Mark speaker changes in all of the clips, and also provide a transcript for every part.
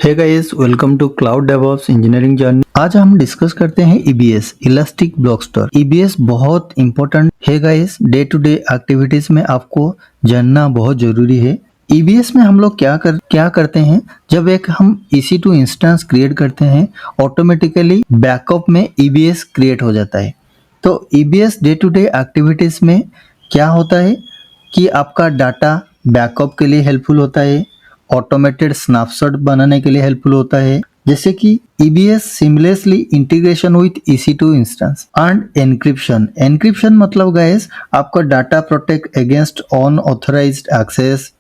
Speaker 1: Hey guys, welcome to cloud DevOps engineering journey. आज हम discuss करते हैं EBS, elastic block store. EBS बहुत इंपॉर्टेंट है guys, day to day activities में आपको जानना बहुत जरूरी है। ईबीएस में हम लोग क्या करते हैं, जब एक हम EC2 इंस्टेंस क्रिएट करते हैं, ऑटोमेटिकली बैकअप में ईबीएस क्रिएट हो जाता है। तो EBS day to day activities में क्या होता है कि आपका डाटा बैकअप के लिए हेल्पफुल होता है, ऑटोमेटेड स्नैपशॉट बनाने के लिए हेल्पफुल होता है, जैसे कि EBS seamlessly integration with EC2 instance and encryption मतलब गाइस आपका data protect against unauthorized access,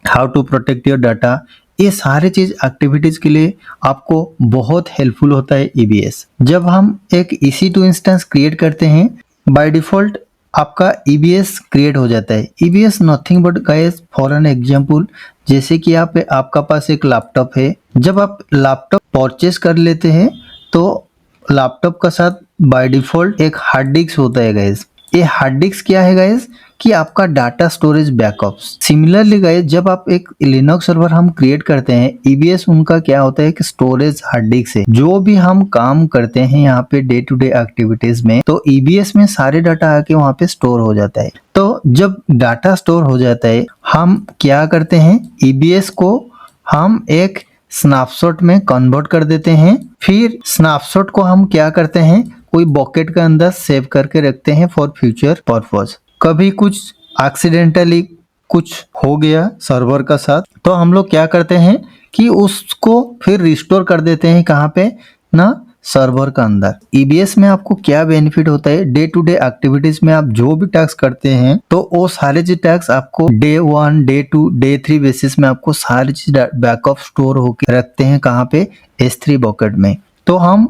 Speaker 1: how to protect your data. ये सारे चीज एक्टिविटीज के लिए आपको बहुत हेल्पफुल होता है EBS। जब हम एक EC2 इंस्टेंस क्रिएट करते हैं, बाय डिफॉल्ट आपका EBS क्रिएट हो जाता है। EBS nothing but guys, for an example, जैसे कि आपका पास एक लैपटॉप है। जब आप लैपटॉप परचेस कर लेते हैं तो लैपटॉप का साथ बाय डिफॉल्ट एक हार्ड डिस्क होता है गाइस। ये हार्ड डिस्क क्या है गाइस कि आपका data storage backups. Similarly guys, जब आप एक लिनक्स सर्वर हम क्रिएट करते हैं, EBS उनका क्या होता है कि स्टोरेज हार्ड डिस्क है। जो भी हम काम करते हैं यहाँ पे डे टू डे एक्टिविटीज में, तो EBS में सारे डाटा आके वहाँ पे स्टोर हो जाता है। तो जब डाटा स्टोर हो जाता है, हम क्या करते हैं, EBS को हम एक स्नैपशॉट में कन्वर्ट कर देते हैं। फिर स्नैपशॉट को हम क्या करते हैं, कोई बकेट के अंदर सेव करके रखते हैं फॉर फ्यूचर पर्पस। कभी कुछ एक्सीडेंटली कुछ हो गया सर्वर का साथ, तो हम लोग क्या करते हैं कि उसको फिर रिस्टोर कर देते हैं, कहाँ पे ना, सर्वर का अंदर। EBS में आपको क्या बेनिफिट होता है, डे टू डे एक्टिविटीज में आप जो भी टास्क करते हैं, तो वो सारे चीज टास्क आपको डे 1, डे 2, डे 3 बेसिस में आपको सारी चीज बैकअप स्टोर होके रखते हैं, कहाँ पे, S3 बकेट में। तो हम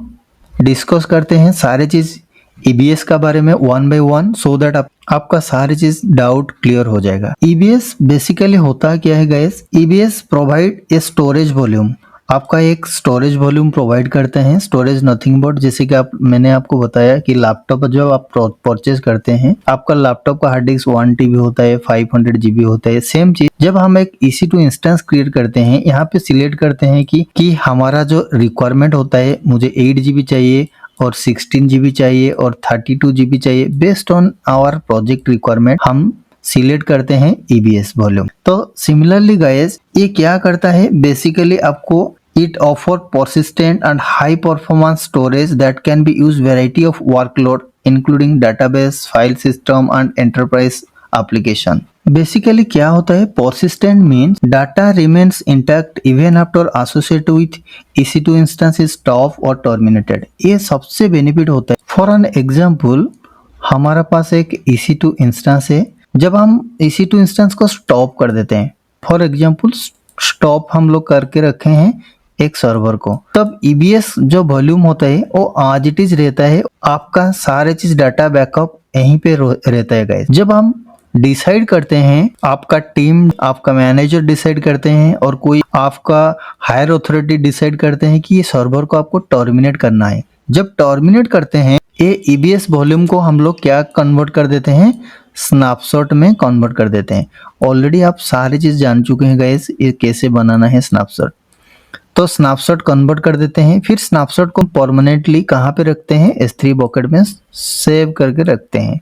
Speaker 1: डिस्कस करते हैं सारे चीज EBS का बारे में one by one, so that आपका सारी चीज डाउट क्लियर हो जाएगा। EBS बेसिकली होता क्या है guys, EBS provide a storage volume. आपका एक स्टोरेज वॉल्यूम प्रोवाइड करते हैं। स्टोरेज नथिंग बट, जैसे कि मैंने आपको बताया कि लैपटॉप जब आप परचेज करते हैं, आपका लैपटॉप का हार्ड डिस्क 1 TB होता है, 500 GB होता है। सेम चीज जब हम एक EC2 इंस्टेंस क्रिएट करते हैं, यहाँ पे सिलेक्ट करते हैं कि हमारा जो रिक्वायरमेंट होता है, मुझे 8 GB चाहिए और 16 GB चाहिए और 32 GB चाहिए। Based on our project requirement हम सिलेक्ट करते हैं EBS वॉल्यूम। तो सिमिलरली गाइस, ये क्या करता है, बेसिकली आपको it offer persistent and high performance storage that can be used variety of workload including database, file system and enterprise application। Basically क्या होता है, persistent means data remains intact even after associated with EC2 instance is stopped or terminated। ये सबसे benefit होता है। For an example, हमारा पास एक EC2 instance है। जब हम EC2 इंस्टेंस को स्टॉप कर देते हैं, फॉर एग्जाम्पल स्टॉप हम लोग करके रखे हैं एक सर्वर को, तब EBS जो वॉल्यूम होता है वो आज इट इज रहता है। आपका सारे चीज डाटा बैकअप यहीं पे रहता है गाइस। जब हम डिसाइड करते हैं, आपका टीम, आपका मैनेजर डिसाइड करते हैं और कोई आपका हायर अथॉरिटी डिसाइड करते हैं कि ये सर्वर को आपको टर्मिनेट करना है। जब टर्मिनेट करते हैं, ये EBS वॉल्यूम को हम लोग क्या कन्वर्ट कर देते हैं, स्नैपशॉट में कन्वर्ट कर देते हैं। ऑलरेडी आप सारी चीज जान चुके हैं गाइस, ये कैसे बनाना है स्नैपशॉट। तो स्नैपशॉट कन्वर्ट कर देते हैं, फिर स्नैपशॉट को परमानेंटली कहाँ पे रखते हैं, S3 बकेट में सेव करके रखते हैं।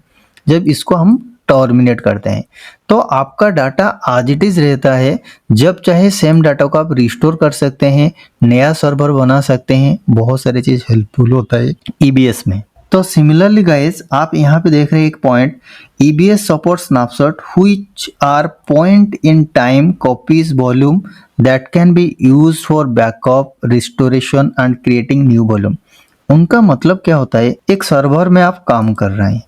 Speaker 1: जब इसको हम टर्मिनेट करते हैं, तो आपका डाटा आज इट इज रहता है। जब चाहे सेम डाटा को आप रिस्टोर कर सकते हैं, नया सर्वर बना सकते हैं। बहुत सारी चीज हेल्पफुल होता है EBS में। तो सिमिलरली गाइस, आप यहाँ पे देख रहे हैं एक point, EBS support snapshot which are point in time copies volume that can be used for backup, restoration and creating new volume. उनका मतलब क्या होता है, एक सर्वर में आप काम कर रहे हैं,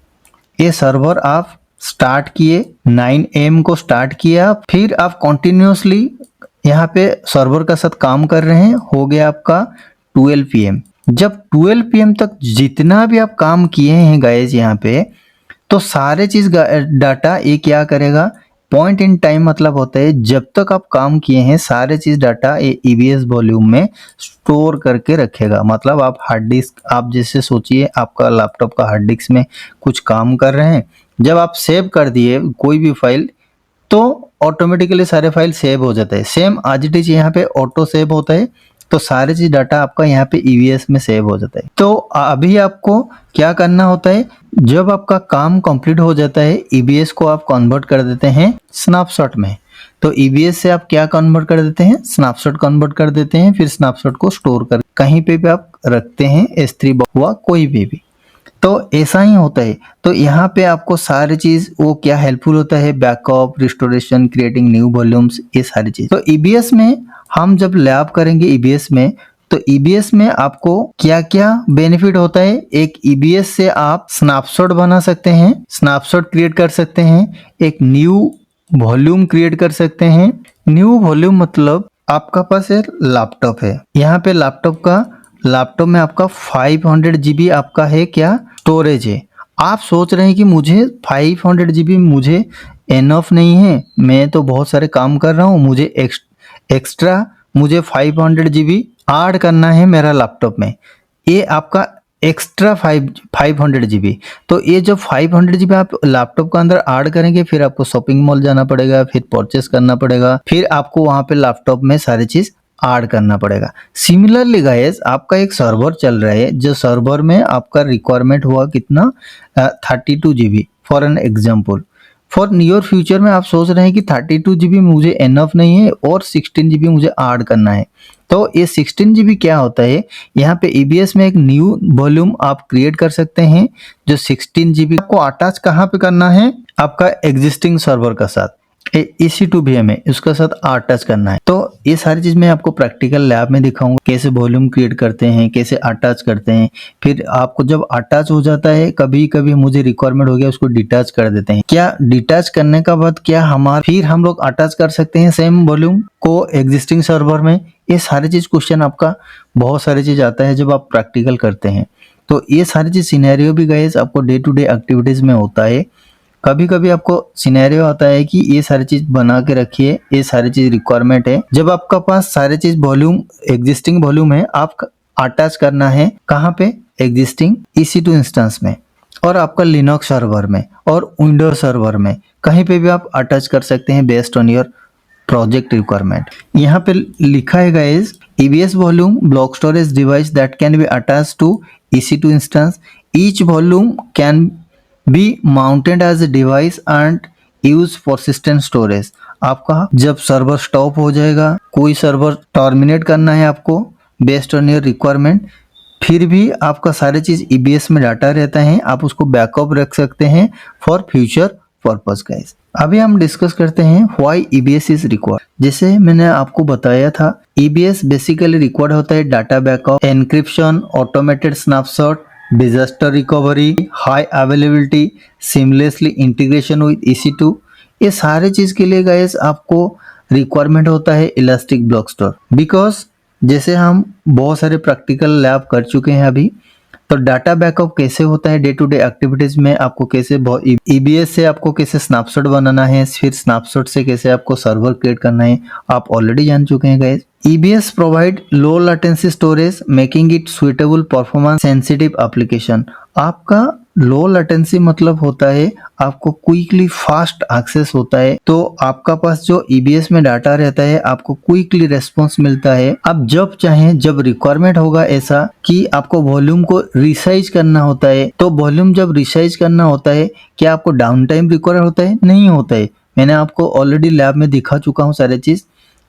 Speaker 1: ये सर्वर आप स्टार्ट किए 9 AM को स्टार्ट किया, फिर आप कंटिन्यूसली यहाँ पे सर्वर का साथ काम कर रहे हैं, हो गया आपका 12 PM। जब 12 PM तक जितना भी आप काम किए हैं गाइस यहाँ पे, तो सारे चीज डाटा ये क्या करेगा, पॉइंट इन टाइम मतलब होता है जब तक आप काम किए हैं सारे चीज डाटा ये EBS वॉल्यूम में स्टोर करके रखेगा। मतलब आप हार्ड डिस्क, आप जैसे सोचिए आपका लैपटॉप का हार्ड डिस्क में कुछ काम कर रहे हैं, जब आप सेव कर दिए कोई भी फाइल, तो ऑटोमेटिकली सारे फाइल सेव हो जाते हैं। सेम आज इट इज यहाँ पे ऑटो सेव होता है। तो सारे चीज डाटा आपका यहाँ पे ईवीएस में सेव हो जाता है। तो अभी आपको क्या करना होता है, जब आपका काम कंप्लीट हो जाता है ईबीएस को आप कन्वर्ट कर देते हैं स्नैपशॉट में। तो ईबीएस से आप क्या कन्वर्ट कर देते हैं, स्नैपशॉट कन्वर्ट कर देते हैं। फिर स्नैपशॉट को स्टोर कर कहीं पे भी आप रखते हैं, S3 हुआ कोई भी। तो ऐसा ही होता है। तो यहाँ पे आपको सारी चीज वो क्या हेल्पफुल होता है, backup, restoration, creating new volumes, ये सारी चीज। तो ईबीएस में हम जब लैब करेंगे ईबीएस में, तो ईबीएस में आपको क्या क्या बेनिफिट होता है, एक ईबीएस से आप स्नैपशॉट बना सकते हैं, स्नैपशॉट क्रिएट कर सकते हैं, एक न्यू वॉल्यूम क्रिएट कर सकते हैं। न्यू वॉल्यूम मतलब आपका पास एक लैपटॉप है, यहाँ पे लैपटॉप में आपका 500 GB आपका है क्या स्टोरेज है। आप सोच रहे हैं कि मुझे 500 GB मुझे एनफ नहीं है, मैं तो बहुत सारे काम कर रहा हूँ, मुझे एक्स्ट्रा मुझे 500 GB ऐड करना है मेरा लैपटॉप में। ये आपका एक्स्ट्रा 500 GB। तो ये जब 500 GB आप लैपटॉप का अंदर ऐड करेंगे, फिर आपको शॉपिंग मॉल जाना पड़ेगा, फिर परचेस करना पड़ेगा, फिर आपको वहां पे लैपटॉप में सारी चीज ऐड करना पड़ेगा। सिमिलरली गाइस, आपका एक सर्वर चल रहा है, जो सर्वर में आपका रिक्वायरमेंट हुआ कितना 32 GB for an example. For near future में आप सोच रहे हैं कि 32 GB मुझे एनफ नहीं है और 16 GB मुझे ऐड करना है। तो ये 16 GB क्या होता है, यहाँ पे ईबीएस में एक न्यू वॉल्यूम आप क्रिएट कर सकते हैं। जो 16 GB आपको अटैच कहाँ पे करना है, आपका एग्जिस्टिंग सर्वर का साथ, EC2 VM है, उसका साथ अटैच करना है। तो ये सारी चीज मैं आपको प्रैक्टिकल लैब में दिखाऊंगा, कैसे वॉल्यूम क्रिएट करते हैं, कैसे अटैच करते हैं। फिर आपको जब अटैच हो जाता है, कभी कभी मुझे रिक्वायरमेंट हो गया, उसको डिटैच कर देते हैं। क्या डिटैच करने का बाद क्या फिर हम लोग अटैच कर सकते हैं सेम वॉल्यूम को एग्जिस्टिंग सर्वर में। ये सारी चीज क्वेश्चन आपका बहुत सारी चीज आता है जब आप प्रैक्टिकल करते हैं। तो ये सारी चीज सिनेरियो भी गाइस आपको डे टू डे एक्टिविटीज में होता है। कभी कभी आपको सिनेरियो आता है कि ये सारी चीज बना के रखिए, ये सारी चीज रिक्वायरमेंट है। जब आपका पास सारे चीज वॉल्यूम एग्जिस्टिंग वॉल्यूम है, आप अटैच करना है कहाँ पे, एग्जिस्टिंग EC2 इंस्टेंस में, और आपका लिनक्स सर्वर में और विंडोज सर्वर में, कहीं पे भी आप अटैच कर सकते हैं based on your project requirement. यहाँ पे लिखा है guys, EBS volume block storage device that can be attached to EC2 instance. Each volume can be mounted as a device and used for persistent storage. आपका जब server stop हो जाएगा, कोई server terminate करना है आपको बेस्ड ऑन योर रिक्वायरमेंट, फिर भी आपका सारे चीज EBS में डाटा रहता है, आप उसको बैकअप रख सकते हैं फॉर फ्यूचर पर्पस गाइस। अभी हम डिस्कस करते हैं व्हाई EBS इज रिक्वायर्ड। जैसे मैंने आपको बताया था, EBS बेसिकली रिक्वायर्ड होता है data backup, encryption, automated snapshot, disaster recovery, high availability, seamlessly integration with EC2। ये सारे चीज के लिए गाइस आपको रिक्वायरमेंट होता है इलास्टिक ब्लॉक स्टोर। बिकॉज जैसे हम बहुत सारे प्रैक्टिकल लैब कर चुके हैं अभी, तो डाटा बैकअप कैसे होता है डे टू डे एक्टिविटीज में, आपको कैसे EBS से आपको कैसे स्नैपशॉट बनाना है, फिर स्नैपशॉट से कैसे आपको सर्वर क्रिएट करना है, आप ऑलरेडी जान चुके हैं guys. EBS provide low latency storage making it suitable performance sensitive application. आपका लो लेटेंसी मतलब होता है आपको क्विकली फास्ट एक्सेस होता है। तो आपका पास जो EBS में डाटा रहता है, आपको क्विकली रेस्पॉन्स मिलता है। आप जब चाहें, जब रिक्वायरमेंट होगा ऐसा कि आपको वॉल्यूम को रिसाइज करना होता है, तो वॉल्यूम जब रिसाइज करना होता है, क्या आपको डाउन टाइम रिक्वायर होता है? नहीं होता है। मैंने आपको ऑलरेडी लैब में दिखा चुका हूँ सारे चीज,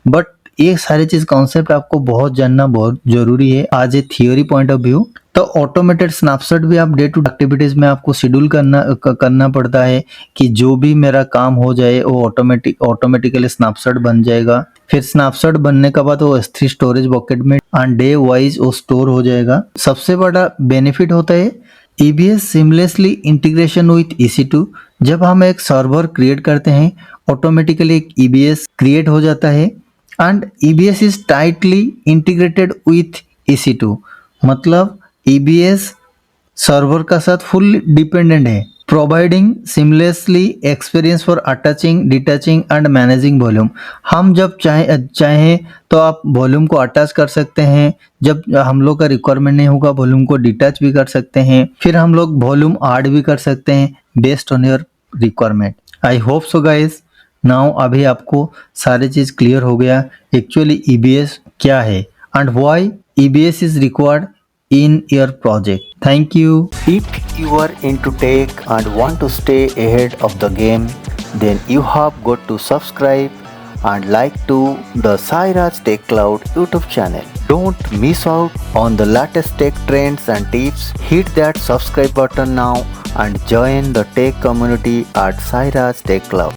Speaker 1: बट ये सारे चीज कॉन्सेप्ट आपको बहुत जानना बहुत जरूरी है आज ए थियोरी पॉइंट ऑफ व्यू। तो ऑटोमेटेड स्नैपशॉट भी आप डे टू एक्टिविटीज में आपको शेड्यूल करना पड़ता है कि जो भी मेरा काम हो जाए वो ऑटोमेटिकली स्नैपशॉट बन जाएगा। फिर स्नैपशॉट बनने के बाद वो S3 स्टोरेज बकेट में ऑन डे वाइज वो स्टोर हो जाएगा। सबसे बड़ा बेनिफिट होता है EBS seamlessly integration with EC2। जब हम एक सर्वर क्रिएट करते हैं, ऑटोमेटिकली एक EBS क्रिएट हो जाता है and EBS is tightly integrated with EC2। मतलब EBS सर्वर का साथ फुल डिपेंडेंट है, providing seamlessly experience for attaching, detaching and managing volume. हम जब चाहें तो आप वॉल्यूम को अटैच कर सकते हैं, जब हम लोग का रिक्वायरमेंट नहीं होगा वॉल्यूम को डिटैच भी कर सकते हैं, फिर हम लोग वॉल्यूम ऐड भी कर सकते हैं based on your requirement. I hope so guys, now अभी आपको सारी चीज क्लियर हो गया एक्चुअली EBS क्या है and why EBS is required in your project. Thank you. If you are into tech and want to stay ahead of the game, then you have got to subscribe and like to the Sai Raj Tech Cloud YouTube channel. Don't miss out on the latest tech trends and tips. Hit that subscribe button now and join the tech community at Sai Raj Tech Cloud.